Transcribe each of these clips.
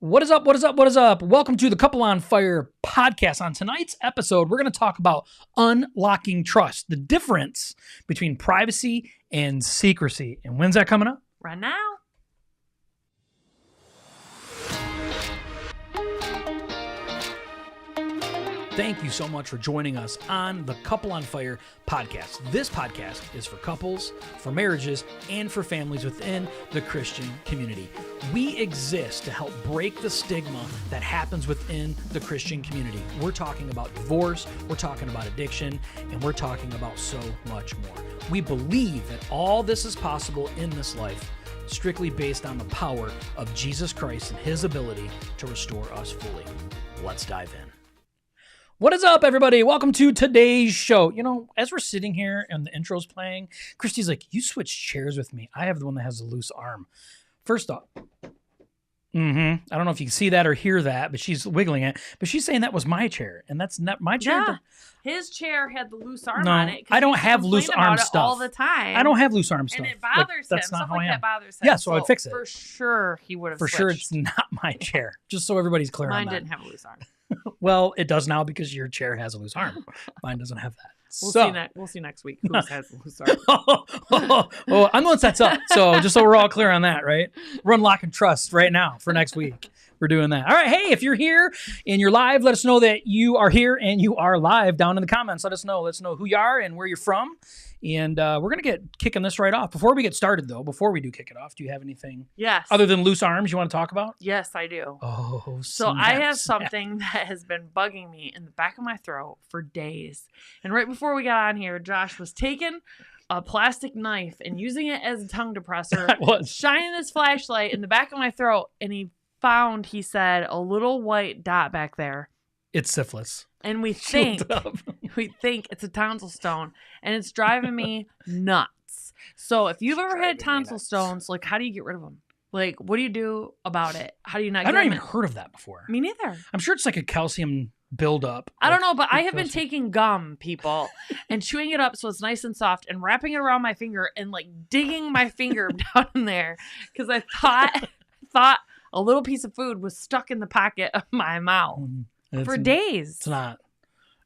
What is up? What is up? What is up? Welcome to the Couple on Fire podcast. On tonight's episode, we're going to talk about unlocking trust, the difference between privacy and secrecy. And when's that coming up? Right now. Thank you so much for joining us on the Couple on Fire podcast. This podcast is for couples, for marriages, and for families within the Christian community. We exist to help break the stigma that happens within the Christian community. We're talking about divorce, we're talking about addiction, and we're talking about so much more. We believe that all this is possible in this life strictly based on the power of Jesus Christ and his ability to restore us fully. Let's dive in. What is up, everybody? Welcome to today's show. You know, as we're sitting here and the intro's playing, Christy's like, you switched chairs with me. I have the one that has a loose arm. First off, I don't know if you can see that or hear that, but she's wiggling it. But she's saying that was my chair, and that's not my chair. Yeah, his chair had the loose arm on it. I don't have loose arm stuff all the time. I don't have loose arm stuff. And it bothers him. That's not Stuff how like I am. that bothers him. Yeah, so I'd fix it. For sure, he would have. For sure, it's not my chair. Just so everybody's clear on that. Mine didn't have a loose arm. Well, it does now because your chair has a loose arm. Mine doesn't have that. We'll see next week who has a loose arm. I'm the one that sets up. So just so we're all clear on that, right? We're unlocking trust right now for next week. We're doing that. All right. Hey, if you're here and you're live, let us know that you are here and you are live down in the comments. Let us know. Let us know who you are and where you're from. And we're going to get kicking this right off. Before we get started, though, before we do kick it off, do you have anything other than loose arms you want to talk about? Yes, I do. Oh, so I have something that has been bugging me in the back of my throat for days. And right before we got on here, Josh was taking a plastic knife and using it as a tongue depressor, shining his flashlight in the back of my throat, and he said, a little white dot back there. It's syphilis. And we think it's a tonsil stone, and it's driving me nuts. So if you've ever had tonsil stones, like, how do you get rid of them? Like, what do you do about it? How do you not get them? I've not even heard of that before. Me neither. I'm sure it's like a calcium buildup. I don't know, but I have been taking gum, people, and chewing it up so it's nice and soft and wrapping it around my finger and like digging my finger down in there because I thought a little piece of food was stuck in the pocket of my mouth. For days. It's not.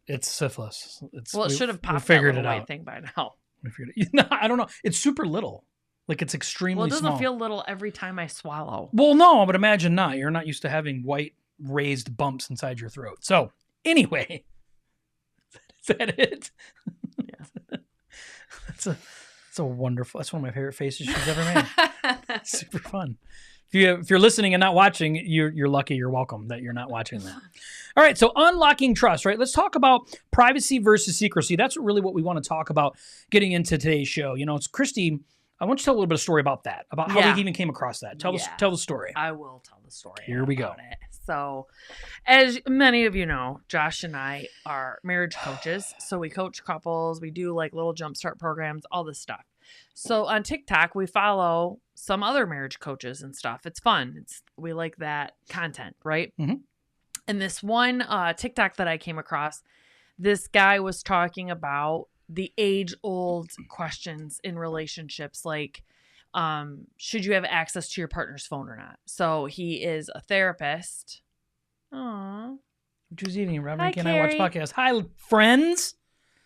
It's syphilis. It should have popped that little white thing by now. We figured it. No, I don't know. It's super little. Like, it's extremely small. Well, it doesn't feel little every time I swallow. Well, no, but imagine not. You're not used to having white raised bumps inside your throat. So, anyway. Is that it? Yeah. That's a wonderful. That's one of my favorite faces she's ever made. Super fun. If you're listening and not watching, you're lucky. You're welcome that you're not watching that. All right, so unlocking trust, right? Let's talk about privacy versus secrecy. That's really what we want to talk about getting into today's show. You know, it's Christy. I want you to tell a little bit of story about that, about how we even came across that. Tell the story. I will tell the story. Here we go. So, as many of you know, Josh and I are marriage coaches. So we coach couples. We do like little jumpstart programs, all this stuff. So on TikTok, we follow some other marriage coaches and stuff. It's fun. We like that content, right? Mm-hmm. And this one TikTok that I came across, this guy was talking about the age-old questions in relationships, like should you have access to your partner's phone or not? So he is a therapist. Aww. Tuesday evening, Robin and I watch podcasts. Hi, friends.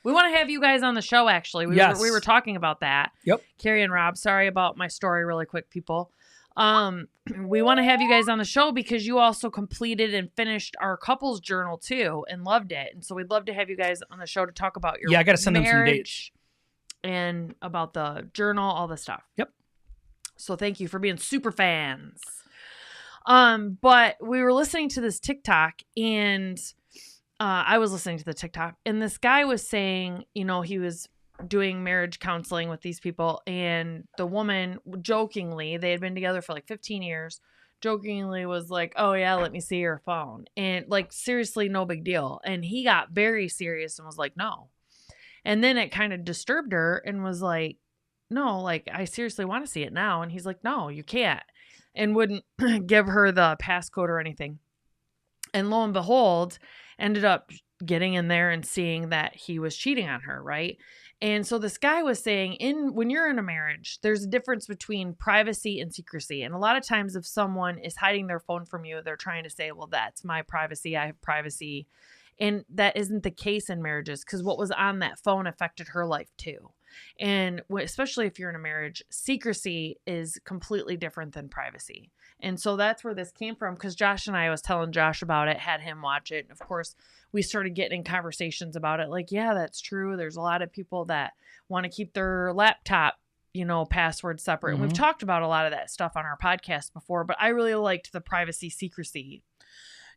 We want to have you guys on the show, actually. We were talking about that. Yep. Carrie and Rob, sorry about my story really quick, people. We want to have you guys on the show because you also completed and finished our couples journal, too, and loved it. And so we'd love to have you guys on the show to talk about your I got to send them some dates. And about the journal, all the stuff. Yep. So thank you for being super fans. But we were listening to this TikTok, and I was listening to the TikTok, and this guy was saying, you know, he was doing marriage counseling with these people, and the woman jokingly, they had been together for like 15 years, jokingly was like, oh yeah, let me see your phone. And like, seriously, no big deal. And he got very serious and was like, no. And then it kind of disturbed her and was like, no, like, I seriously want to see it now. And he's like, no, you can't. And wouldn't give her the passcode or anything. And lo and behold, ended up getting in there and seeing that he was cheating on her, right? And so this guy was saying when you're in a marriage, there's a difference between privacy and secrecy. And a lot of times if someone is hiding their phone from you, they're trying to say, well, that's my privacy. I have privacy. And that isn't the case in marriages, because what was on that phone affected her life too. And especially if you're in a marriage, secrecy is completely different than privacy. And so that's where this came from, because Josh and I was telling Josh about it, had him watch it. And of course, we started getting in conversations about it. Like, yeah, that's true. There's a lot of people that want to keep their laptop, password separate. And we've talked about a lot of that stuff on our podcast before, but I really liked the privacy secrecy.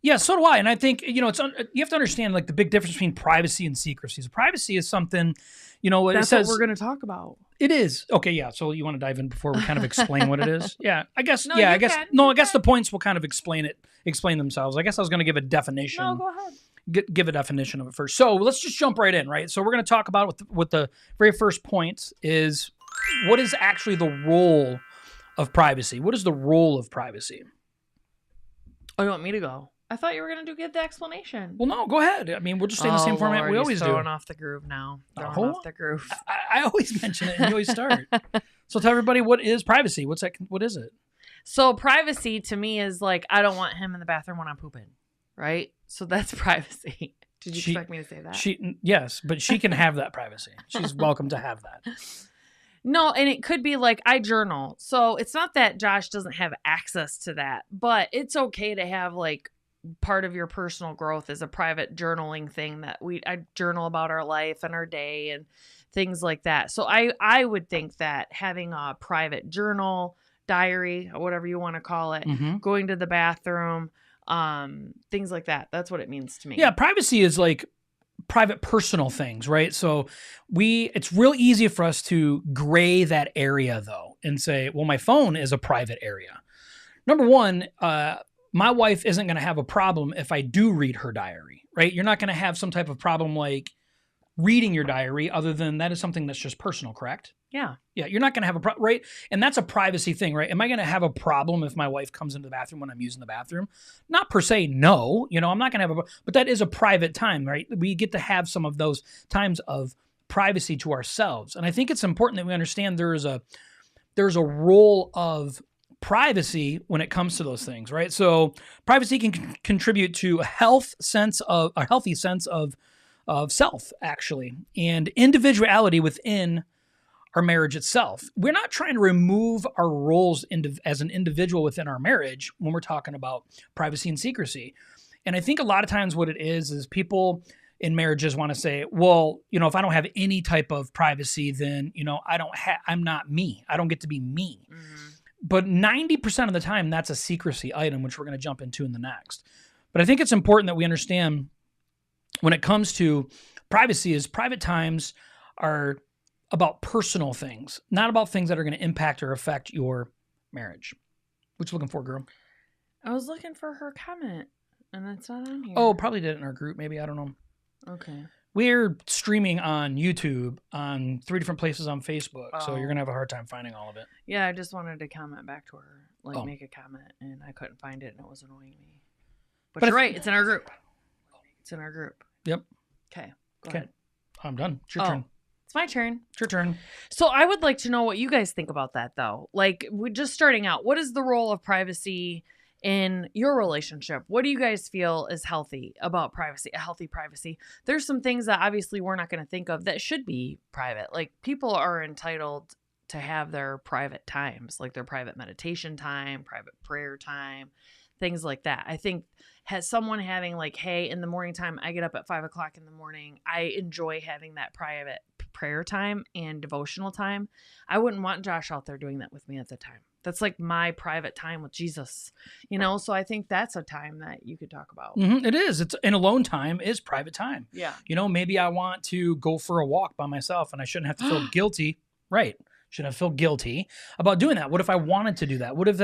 Yeah, so do I. And I think, you have to understand like the big difference between privacy and secrecy. So privacy is something, That's it says what we're going to talk about. It is. Okay, yeah. So you want to dive in before we kind of explain what it is? Yeah, I guess. No, yeah, I guess the points will kind of explain themselves. I guess I was going to give a definition. No, go ahead. Give a definition of it first. So let's just jump right in, right? So we're going to talk about what the very first point is. What is actually the role of privacy? What is the role of privacy? Oh, you want me to go? I thought you were going to give the explanation. Well, no, go ahead. I mean, we'll just stay in the same format we always do. Throwing off the groove now. Throwing off the groove. I always mention it and you always start. So tell everybody, what is privacy? What is it? So privacy to me is like, I don't want him in the bathroom when I'm pooping, right? So that's privacy. Did you expect me to say that? Yes, but she can have that privacy. She's welcome to have that. No, and it could be like I journal. So it's not that Josh doesn't have access to that, but it's okay to have like part of your personal growth is a private journaling thing that I journal about our life and our day and things like that. So I would think that having a private journal, diary, or whatever you want to call it, going to the bathroom, things like that. That's what it means to me. Yeah, privacy is like private personal things, right? So it's real easy for us to gray that area though and say, well, my phone is a private area. Number one, my wife isn't going to have a problem if I do read her diary, right? You're not going to have some type of problem like reading your diary, other than that is something that's just personal, correct? Yeah. Yeah, you're not going to have a problem, right? And that's a privacy thing, right? Am I going to have a problem if my wife comes into the bathroom when I'm using the bathroom? Not per se, no. I'm not going to have but that is a private time, right? We get to have some of those times of privacy to ourselves. And I think it's important that we understand there's a role of privacy when it comes to those things, right? So privacy can contribute to a healthy sense of self, actually, and individuality within our marriage itself. We're not trying to remove our roles as an individual within our marriage when we're talking about privacy and secrecy. And I think a lot of times what it is people in marriages want to say, well, if I don't have any type of privacy, then, I'm not me. I don't get to be me. Mm-hmm. But 90% of the time, that's a secrecy item, which we're going to jump into in the next. But I think it's important that we understand when it comes to privacy is private times are about personal things, not about things that are going to impact or affect your marriage. What you looking for, girl? I was looking for her comment, and it's not on here. Oh, probably did it in our group. Maybe. I don't know. Okay. We're streaming on YouTube, on 3 different places on Facebook, so you're going to have a hard time finding all of it. Yeah, I just wanted to comment back to her, make a comment, and I couldn't find it, and it was annoying me. But you're right. It's in our group. It's in our group. Yep. Okay. Go ahead. I'm done. It's your turn. It's my turn. It's your turn. So I would like to know what you guys think about that, though. Like, we're just starting out. What is the role of privacy in your relationship? What do you guys feel is healthy about privacy, a healthy privacy? There's some things that obviously we're not going to think of that should be private. Like, people are entitled to have their private times, like their private meditation time, private prayer time, things like that. I think someone having like, hey, in the morning time, I get up at 5 o'clock in the morning. I enjoy having that private prayer time and devotional time. I wouldn't want Josh out there doing that with me at the time. That's like my private time with Jesus, so I think that's a time that you could talk about. Mm-hmm. It is. It's an alone time is private time. Yeah. Maybe I want to go for a walk by myself and I shouldn't have to feel guilty. Right. Should I feel guilty about doing that? What if I wanted to do that? What if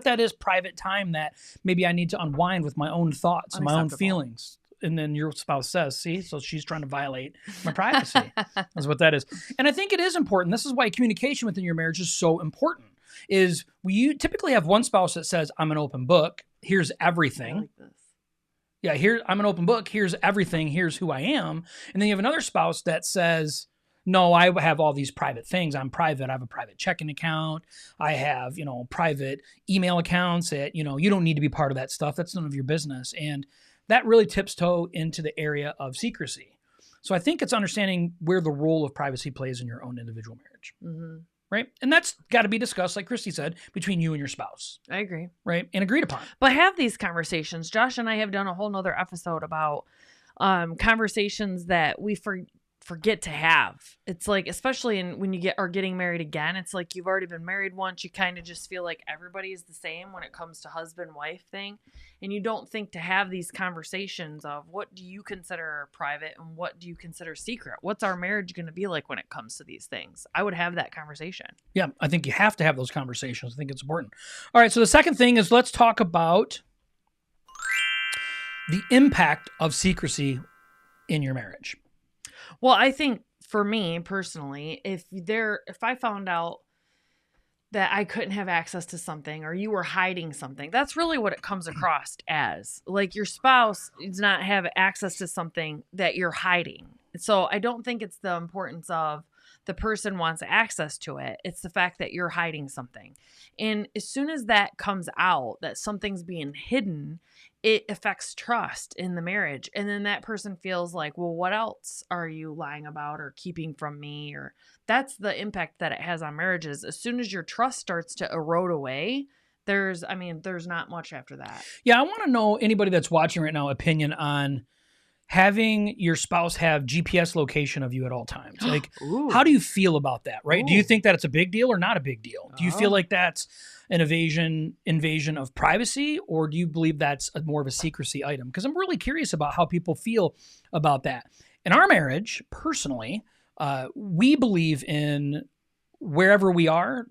that is private time that maybe I need to unwind with my own thoughts and my own feelings? And then your spouse says, see, so she's trying to violate my privacy. That's what that is. And I think it is important. This is why communication within your marriage is so important. Is you typically have one spouse that says, I'm an open book. Here's everything. I like this. Yeah, I'm an open book. Here's everything. Here's who I am. And then you have another spouse that says, no, I have all these private things. I'm private. I have a private checking account. I have, private email accounts that, you don't need to be part of that stuff. That's none of your business. And that really tips toe into the area of secrecy. So I think it's understanding where the role of privacy plays in your own individual marriage. Mm-hmm. Right? And that's got to be discussed, like Christy said, between you and your spouse. I agree. Right? And agreed upon. But have these conversations. Josh and I have done a whole nother episode about conversations that we forget to have. It's like, especially when you are getting married again, it's like you've already been married once. You kind of just feel like everybody is the same when it comes to husband-wife thing. And you don't think to have these conversations of what do you consider private and what do you consider secret? What's our marriage going to be like when it comes to these things? I would have that conversation. Yeah, I think you have to have those conversations. I think it's important. All right, so the second thing is let's talk about the impact of secrecy in your marriage. Well, I think for me personally, if I found out that I couldn't have access to something or you were hiding something, that's really what it comes across as. Like your spouse does not have access to something that you're hiding. So I don't think it's the importance of the person wants access to it. It's the fact that you're hiding something. And as soon as that comes out, that something's being hidden, it affects trust in the marriage. And then that person feels like, well, what else are you lying about or keeping from me? Or that's the impact that it has on marriages. As soon as your trust starts to erode away, there's not much after that. Yeah. I want to know anybody that's watching right now, opinion on having your spouse have GPS location of you at all times. Like, how do you feel about that, right? Ooh. Do you think that it's a big deal or not a big deal? Do you feel like that's an invasion of privacy, or do you believe that's more of a secrecy item? Because I'm really curious about how people feel about that. In our marriage, personally, we believe in wherever we are,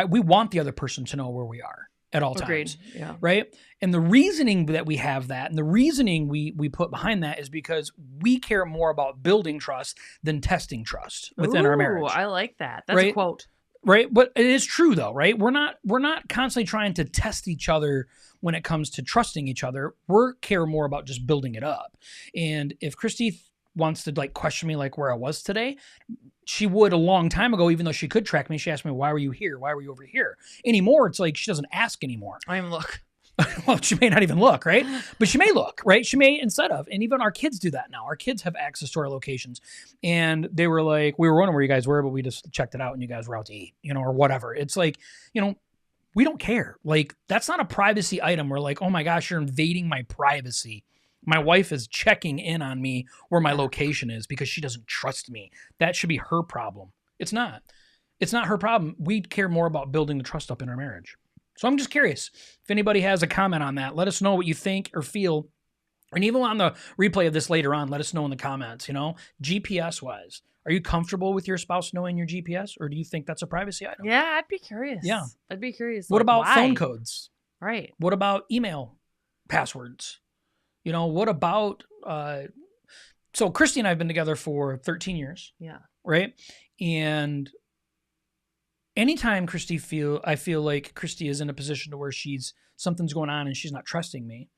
we want the other person to know where we are at all times. Yeah. Right? And the reasoning that we have that and the reasoning we put behind that is because we care more about building trust than testing trust within our marriage. I like that. That's a quote. Right? But it is true though, right? We're not constantly trying to test each other when it comes to trusting each other. We care more about just building it up. And if Christy wants to question me like where I was today, she would a long time ago, even though she could track me. She asked me, why were you here? Why were you over here? Anymore, it's like she doesn't ask anymore. Look. Well, she may not even look, right? But she may look, right? She may instead of. And even our kids do that now. Our kids have access to our locations. And they were like, we were wondering where you guys were, but we just checked it out and you guys were out to eat, or whatever. It's like, we don't care. Like, that's not a privacy item. We're like, oh my gosh, you're invading my privacy. My wife is checking in on me where my location is because she doesn't trust me. That should be her problem. It's not. It's not her problem. We care more about building the trust up in our marriage. So I'm just curious if anybody has a comment on that. Let us know what you think or feel. And even on the replay of this later on, let us know in the comments, GPS wise. Are you comfortable with your spouse knowing your GPS, or do you think that's a privacy item? Yeah, I'd be curious. Yeah. I'd be curious. What about phone codes? Right. What about email passwords? What about, so Christy and I have been together for 13 years. Yeah. Right. And anytime I feel like Christy is in a position to where something's going on and she's not trusting me,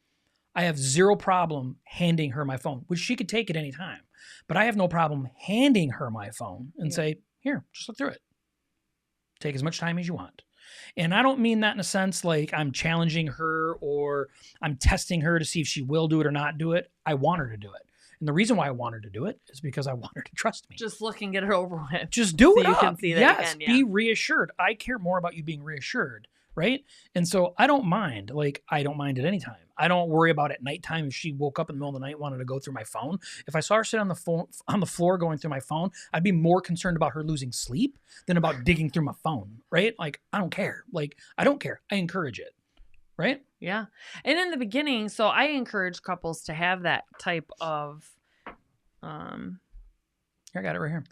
I have zero problem handing her my phone, which she could take at any time. But I have no problem handing her my phone and say, here, just look through it. Take as much time as you want. And I don't mean that in a sense like I'm challenging her or I'm testing her to see if she will do it or not do it. I want her to do it. And the reason why I want her to do it is because I want her to trust me. Just look and get it over with. Just do it so up. You can see that yes, again, be reassured. I care more about you being reassured, right? And so I don't mind. I don't mind at any time. I don't worry about at nighttime if she woke up in the middle of the night and wanted to go through my phone. If I saw her sit on the floor going through my phone, I'd be more concerned about her losing sleep than about digging through my phone, right? I don't care. I don't care. I encourage it, right? Yeah. And in the beginning, so I encourage couples to have that type of I got it right here.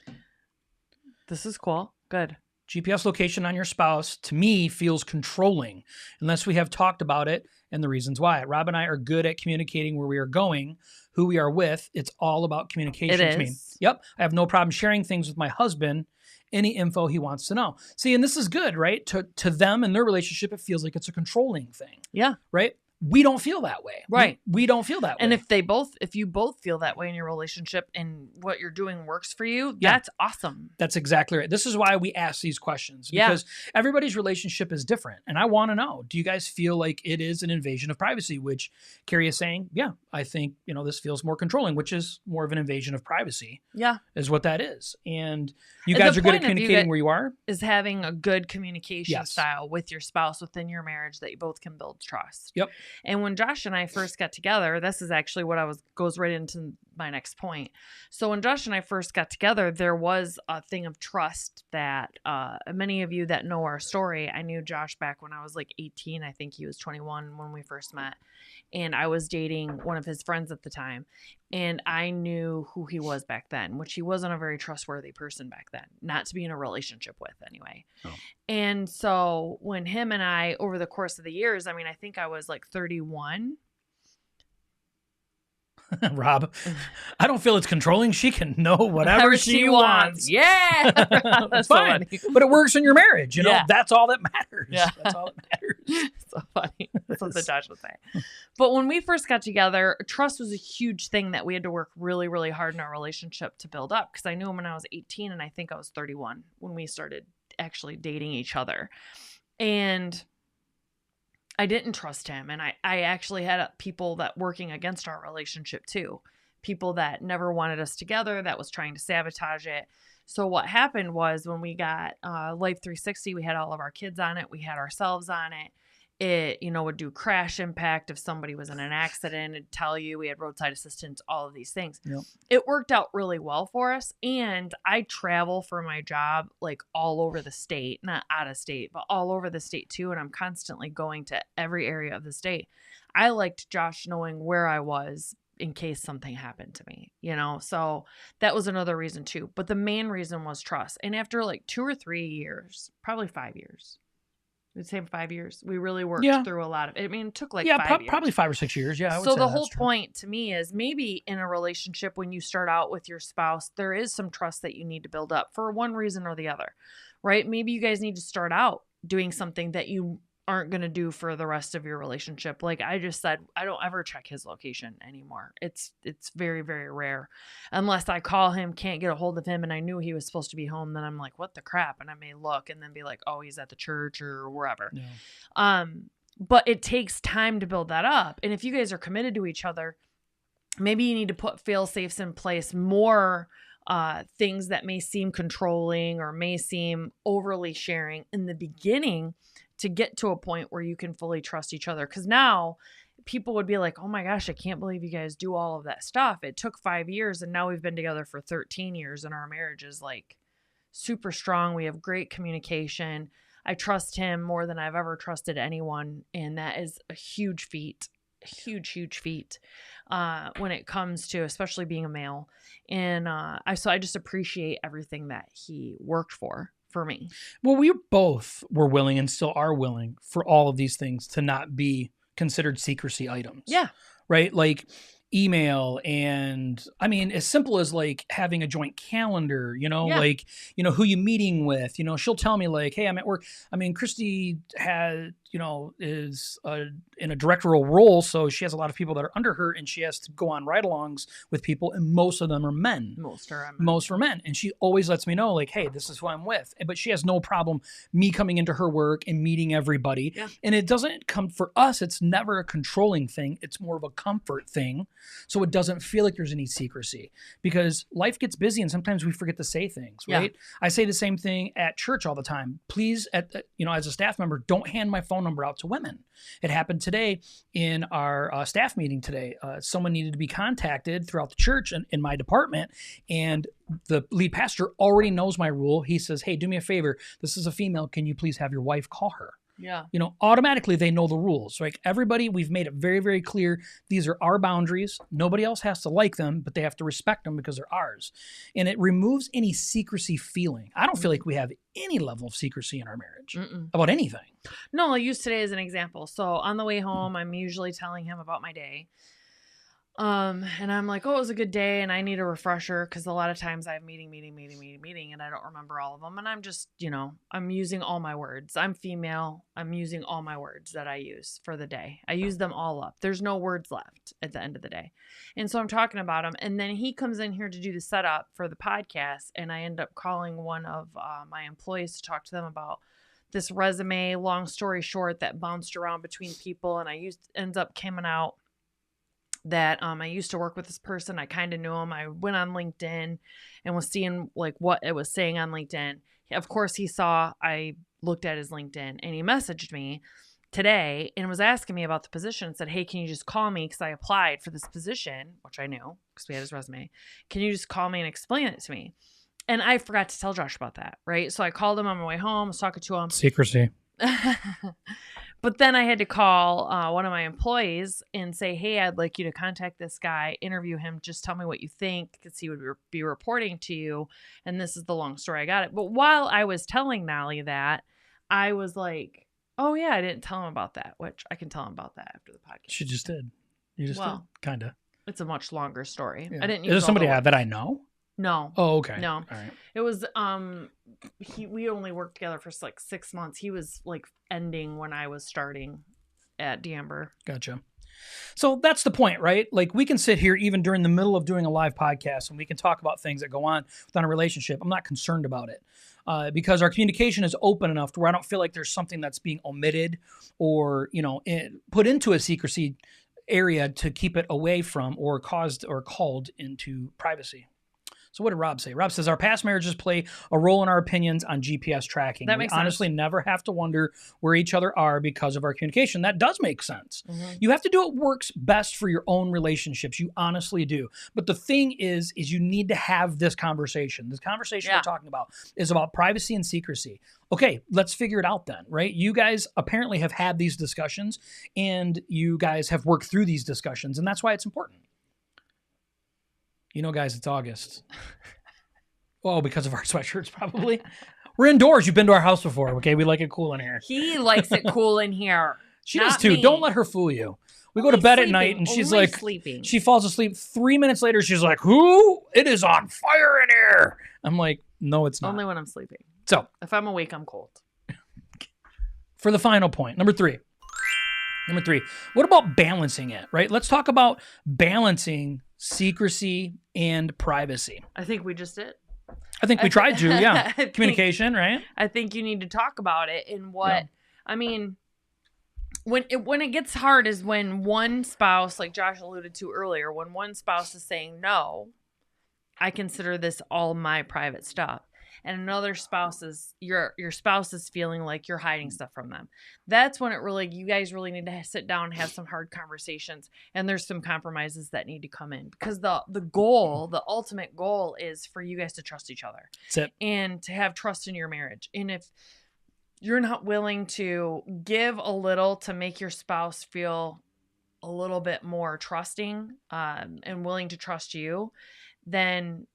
This is cool. Good. GPS location on your spouse, to me, feels controlling unless we have talked about it and the reasons why. Rob and I are good at communicating where we are going, who we are with. It's all about communication to me. Yep. I have no problem sharing things with my husband, any info he wants to know. See, and this is good, right? To them and their relationship, it feels like it's a controlling thing. Yeah. Right? we don't feel that way. Right. We don't feel that way. And if you both feel that way in your relationship and what you're doing works for you, Yeah. that's awesome. That's exactly right. This is why we ask these questions, because everybody's relationship is different. And I want to know, do you guys feel like it is an invasion of privacy? Which Carrie is saying, yeah, I think, this feels more controlling, which is more of an invasion of privacy. Yeah. Is what that is. And you guys are good at communicating where you are. Is having a good communication style with your spouse within your marriage that you both can build trust. Yep. And when Josh and I first got together, this is actually what goes right into my next point. So when Josh and I first got together, there was a thing of trust that many of you that know our story, I knew Josh back when I was like 18. I think he was 21 when we first met. And I was dating one of his friends at the time. And I knew who he was back then, which he wasn't a very trustworthy person back then, not to be in a relationship with anyway. Oh. And so when him and I, over the course of the years, I mean, I think I was like 31. Rob, I don't feel it's controlling. She can know whatever she wants. Yeah. That's fine. So but it works in your marriage. That's all that matters. Yeah. That's all that matters. So funny. That's what Josh would say. But when we first got together, trust was a huge thing that we had to work really, really hard in our relationship to build up. Because I knew him when I was 18 and I think I was 31 when we started actually dating each other. And I didn't trust him. And I actually had people that working against our relationship too. People that never wanted us together, that was trying to sabotage it. So what happened was when we got Life 360, we had all of our kids on it. We had ourselves on it. It, would do crash impact. If somebody was in an accident, it'd tell you. We had roadside assistance, all of these things. Yep. It worked out really well for us. And I travel for my job like all over the state, not out of state, but all over the state too. And I'm constantly going to every area of the state. I liked Josh knowing where I was in case something happened to me, so that was another reason too. But the main reason was trust. And after like 2 or 3 years, probably 5 years, I'd say 5 years. We really worked through a lot of it. I mean, it took like 5 years. Probably 5 or 6 years. Yeah. I would so say the whole point to me is maybe in a relationship, when you start out with your spouse, there is some trust that you need to build up for one reason or the other, right? Maybe you guys need to start out doing something that you aren't going to do for the rest of your relationship. Like I just said, I don't ever check his location anymore. It's very, very rare. Unless I call him, can't get a hold of him, and I knew he was supposed to be home, then I'm like, what the crap? And I may look and then be like, oh, he's at the church or wherever. Yeah. But it takes time to build that up. And if you guys are committed to each other, maybe you need to put fail-safes in place, more things that may seem controlling or may seem overly sharing in the beginning, to get to a point where you can fully trust each other. Because now people would be like, oh my gosh, I can't believe you guys do all of that stuff. It took 5 years and now we've been together for 13 years and our marriage is like super strong. We have great communication. I trust him more than I've ever trusted anyone. And that is a huge feat, huge feat when it comes to especially being a male. And I just appreciate everything that he worked for me. Well, we both were willing and still are willing for all of these things to not be considered secrecy items. Yeah. Right? Like email, and I mean, as simple as like having a joint calendar, like, who you meeting with, she'll tell me like, hey, I'm at work. I mean, Christy is in a directorial role. So she has a lot of people that are under her and she has to go on ride-alongs with people. And most of them are men. Most are men. And she always lets me know like, hey, this is who I'm with. But she has no problem me coming into her work and meeting everybody. Yeah. And it doesn't come for us. It's never a controlling thing. It's more of a comfort thing. So it doesn't feel like there's any secrecy because life gets busy and sometimes we forget to say things, right? Yeah. I say the same thing at church all the time. Please, as a staff member, don't hand my phone number out to women. It happened today in our staff meeting today. Someone needed to be contacted throughout the church and in my department, and the lead pastor already knows my rule. He says, hey, do me a favor. This is a female. Can you please have your wife call her? Yeah. Automatically they know the rules. Like everybody, we've made it very, very clear. These are our boundaries. Nobody else has to like them, but they have to respect them because they're ours. And it removes any secrecy feeling. I don't feel like we have any level of secrecy in our marriage about anything. No, I'll use today as an example. So on the way home, I'm usually telling him about my day. And I'm like, oh, it was a good day, and I need a refresher because a lot of times I have meeting, and I don't remember all of them. And I'm just, I'm using all my words. I'm female. I'm using all my words that I use for the day. I use them all up. There's no words left at the end of the day. And so I'm talking about him. And then he comes in here to do the setup for the podcast, and I end up calling one of my employees to talk to them about this resume, long story short, that bounced around between people. And ends up coming out that I used to work with this person. I kind of knew him. I went on LinkedIn and was seeing like what it was saying on LinkedIn. Of course, I looked at his LinkedIn, and he messaged me today and was asking me about the position and said, hey, can you just call me? Because I applied for this position, which I knew because we had his resume. Can you just call me and explain it to me? And I forgot to tell Josh about that, right? So I called him on my way home, was talking to him. Secrecy. But then I had to call one of my employees and say, hey, I'd like you to contact this guy, interview him, just tell me what you think, because he would be reporting to you. And this is the long story. I got it. But while I was telling Nolly that, I was like, oh, yeah, I didn't tell him about that, which I can tell him about that after the podcast. She just did. You just did? Kind of. It's a much longer story. Yeah. I didn't. Is there somebody that I know? No. Oh, okay. No. All right. It was we only worked together for like 6 months. He was like ending when I was starting at D'Amber. Gotcha. So that's the point, right? Like we can sit here even during the middle of doing a live podcast and we can talk about things that go on within a relationship. I'm not concerned about it because our communication is open enough to where I don't feel like there's something that's being omitted or, put into a secrecy area to keep it away from or caused or called into privacy. So what did Rob say? Rob says, our past marriages play a role in our opinions on GPS tracking. That makes sense. Honestly never have to wonder where each other are because of our communication. That does make sense. Mm-hmm. You have to do what works best for your own relationships. You honestly do. But the thing is you need to have this conversation. This conversation we're talking about is about privacy and secrecy. Okay, let's figure it out then, right? You guys apparently have had these discussions and you guys have worked through these discussions, and that's why it's important. Guys, it's August. Oh, because of our sweatshirts, probably. We're indoors. You've been to our house before, okay? We like it cool in here. He likes it cool in here. She does too. Me. Don't let her fool you. We go to bed at night, and she's like, sleeping. She falls asleep. 3 minutes later, she's like, who? It is on fire in here. I'm like, no, it's not. Only when I'm sleeping. So, if I'm awake, I'm cold. For the final point, number three, what about balancing it, right? Let's talk about balancing secrecy and privacy. I think we just did. I think we tried to, yeah. Communication, right? I think you need to talk about it and what, I mean, when it gets hard is when one spouse, like Josh alluded to earlier, when one spouse is saying, no, I consider this all my private stuff. And another spouse is your spouse is feeling like you're hiding stuff from them. That's when you guys really need to sit down and have some hard conversations. And there's some compromises that need to come in because the ultimate goal is for you guys to trust each other and to have trust in your marriage. And if you're not willing to give a little to make your spouse feel a little bit more trusting and willing to trust you, then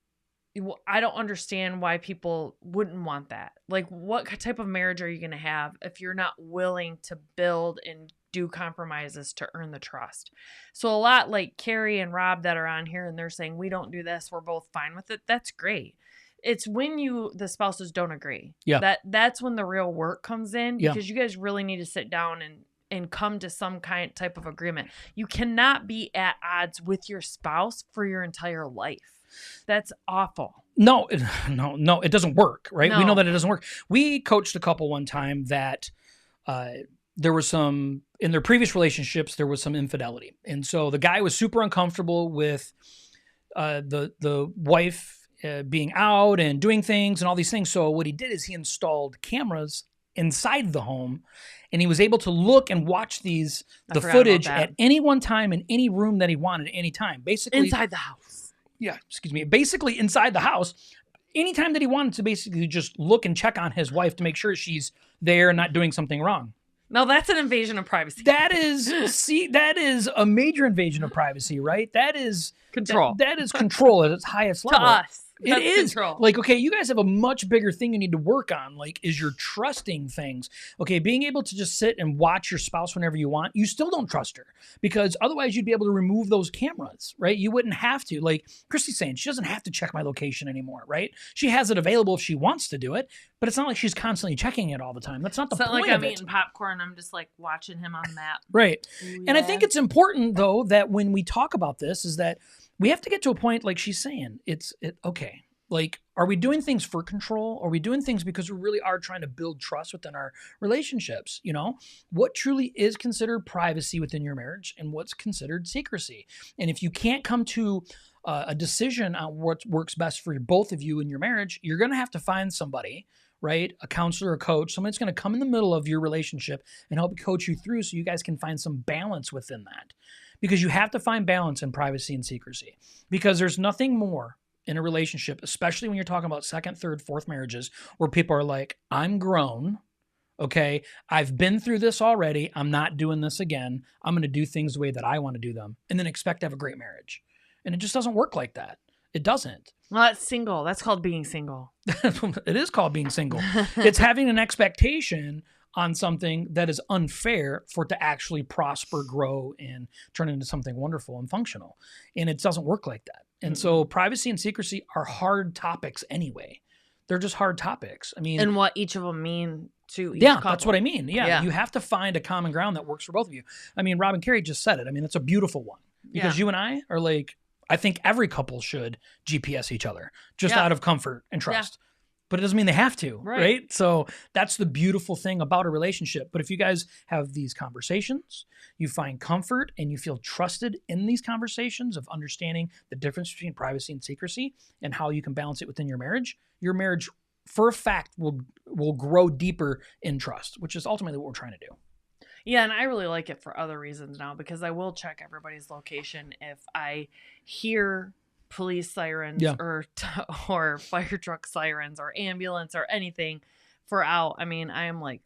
I don't understand why people wouldn't want that. Like, what type of marriage are you going to have if you're not willing to build and do compromises to earn the trust? So a lot like Carrie and Rob that are on here and they're saying, we don't do this, we're both fine with it. That's great. It's when the spouses don't agree. Yeah. That's when the real work comes in because you guys really need to sit down and come to some type of agreement. You cannot be at odds with your spouse for your entire life. That's awful. No, it doesn't work, right? No. We know that it doesn't work. We coached a couple one time that there was in their previous relationships, there was some infidelity. And so the guy was super uncomfortable with the wife being out and doing things and all these things. So what he did is he installed cameras inside the home, and he was able to look and watch the footage at any one time in any room that he wanted at any time. Basically inside the house. Yeah, basically inside the house, anytime that he wanted to basically just look and check on his wife to make sure she's there and not doing something wrong. No, that's an invasion of privacy. That is a major invasion of privacy, right? That is control. That is control at its highest level. To us. It is. Control. Like, okay, you guys have a much bigger thing you need to work on. Like, is you're trusting things. Okay, being able to just sit and watch your spouse whenever you want, you still don't trust her because otherwise you'd be able to remove those cameras, right? You wouldn't have to. Like Christy's saying, she doesn't have to check my location anymore, right? She has it available if she wants to do it, but it's not like she's constantly checking it all the time. That's not the It's not point like of I'm it. eating popcorn. I'm just like watching him on the map. Right. Ooh, And I yeah. think it's important, though, that when we talk about this is that we have to get to a point, like she's saying, okay, like, are we doing things for control? Are we doing things because we really are trying to build trust within our relationships? You know, what truly is considered privacy within your marriage and what's considered secrecy? And if you can't come to a decision on what works best for both of you in your marriage, you're going to have to find somebody, right? A counselor, a coach, somebody that's going to come in the middle of your relationship and help coach you through so you guys can find some balance within that. Because you have to find balance in privacy and secrecy. Because there's nothing more in a relationship, especially when you're talking about second, third, fourth marriages, where people are like, I'm grown, okay? I've been through this already. I'm not doing this again. I'm going to do things the way that I want to do them and then expect to have a great marriage. And it just doesn't work like that. It doesn't. Well, that's single. That's called being single. It is called being single. It's having an expectation on something that is unfair for it to actually prosper, grow, and turn into something wonderful and functional. And it doesn't work like that. And so privacy and secrecy are hard topics anyway. They're just hard topics. I mean, And what each of them mean to each yeah, couple. that's what I mean. Yeah, you have to find a common ground that works for both of you. I mean, Rob and Carrie just said it. I mean, it's a beautiful one because you and I are like, I think every couple should GPS each other just out of comfort and trust. But it doesn't mean they have to, right? So that's the beautiful thing about a relationship. But if you guys have these conversations, you find comfort and you feel trusted in these conversations of understanding the difference between privacy and secrecy and how you can balance it within your marriage for a fact will grow deeper in trust, which is ultimately what we're trying to do. Yeah, and I really like it for other reasons now because I will check everybody's location if I hear police sirens or fire truck sirens or ambulance or anything for out. I mean, I am like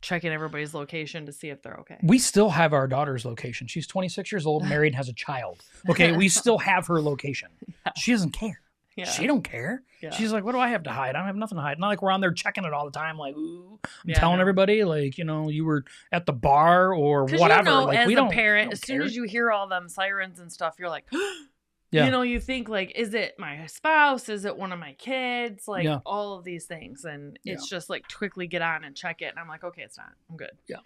checking everybody's location to see if they're okay. We still have our daughter's location. She's 26 years old, married, and has a child. Okay, we still have her location. She doesn't care. Yeah. She don't care. Yeah. She's like, what do I have to hide? I don't have nothing to hide. Not like we're on there checking it all the time. Like, ooh, I'm telling everybody, like, you know, you were at the bar or whatever. You know, like, as we a don't, parent, don't as care. soon as you hear all them sirens and stuff, you're like, yeah. You know, you think like, is it my spouse? Is it one of my kids? Like all of these things. And it's just like quickly get on and check it. And I'm like, okay, it's not. I'm good. Yeah.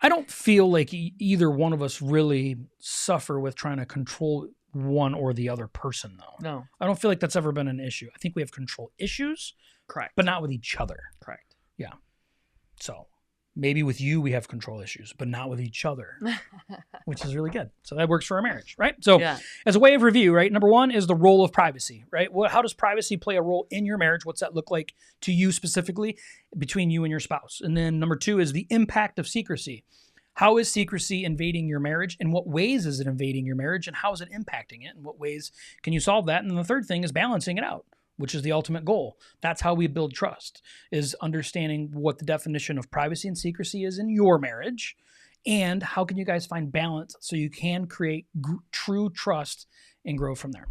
I don't feel like either one of us really suffer with trying to control one or the other person, though. No. I don't feel like that's ever been an issue. I think we have control issues. Correct. But not with each other. Correct. Yeah. So maybe with you, we have control issues, but not with each other, which is really good. So that works for our marriage, right? So as a way of review, right? Number one is the role of privacy, right? How does privacy play a role in your marriage? What's that look like to you specifically between you and your spouse? And then number two is the impact of secrecy. How is secrecy invading your marriage? In what ways is it invading your marriage? And how is it impacting it? In what ways can you solve that? And the third thing is balancing it out, which is the ultimate goal. That's how we build trust, is understanding what the definition of privacy and secrecy is in your marriage. And how can you guys find balance so you can create true trust and grow from there?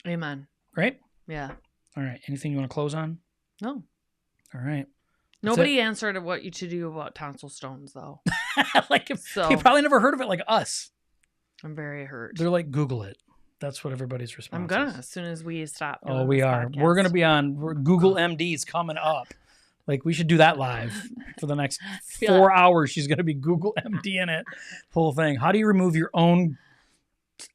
Amen. Right? Yeah. All right. Anything you want to close on? No. All right. Nobody answered what you to do about tonsil stones, though. Like, you probably never heard of it like us. I'm very hurt. They're like, Google it. That's what everybody's response I'm gonna as soon as we stop. Oh, we are. Podcast. We're gonna be on Google MD's coming up. Like, we should do that live for the next 4 hours. She's gonna be Google MD in it. Whole thing. How do you remove your own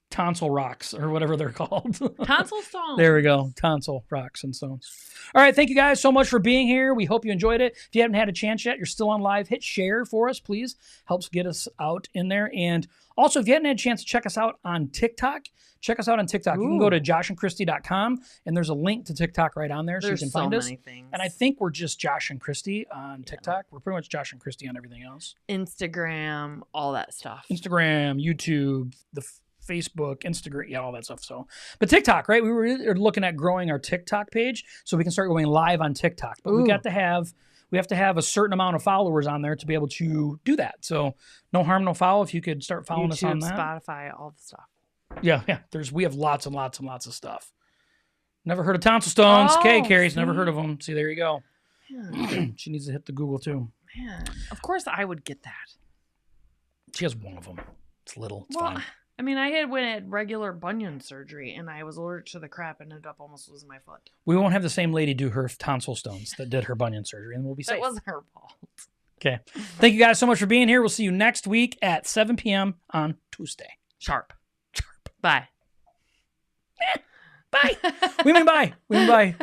tonsil rocks or whatever they're called? Tonsil stones. There we go. Tonsil rocks and stones. All right. Thank you guys so much for being here. We hope you enjoyed it. If you haven't had a chance yet, you're still on live. Hit share for us, please. Helps get us out in there. And also, if you hadn't had a chance to check us out on TikTok, check us out on TikTok. Ooh. You can go to joshandchristy.com and there's a link to TikTok right on there so you can find us. Things. And I think we're just Josh and Christy on TikTok. Yeah. We're pretty much Josh and Christy on everything else. Instagram, all that stuff. Instagram, YouTube, the Facebook, Instagram, all that stuff. So, but TikTok, right? We were looking at growing our TikTok page so we can start going live on TikTok. But we have to have a certain amount of followers on there to be able to do that. So no harm, no foul. If you could start following us on that. Spotify, all the stuff. Yeah. We have lots and lots and lots of stuff. Never heard of tonsil stones. Oh, Okay, Carrie's see? never heard of them. See, there you go. Man, She needs to hit the Google too. of course I would get that. She has one of them. It's little. It's Well, fine. I mean, I had regular bunion surgery, and I was allergic to the crap and ended up almost losing my foot. We won't have the same lady do her tonsil stones that did her bunion surgery, and we'll be That safe. wasn't her fault. Okay. Thank you guys so much for being here. We'll see you next week at 7 p.m. on Tuesday. Sharp. Bye. Bye. We mean bye. We mean bye.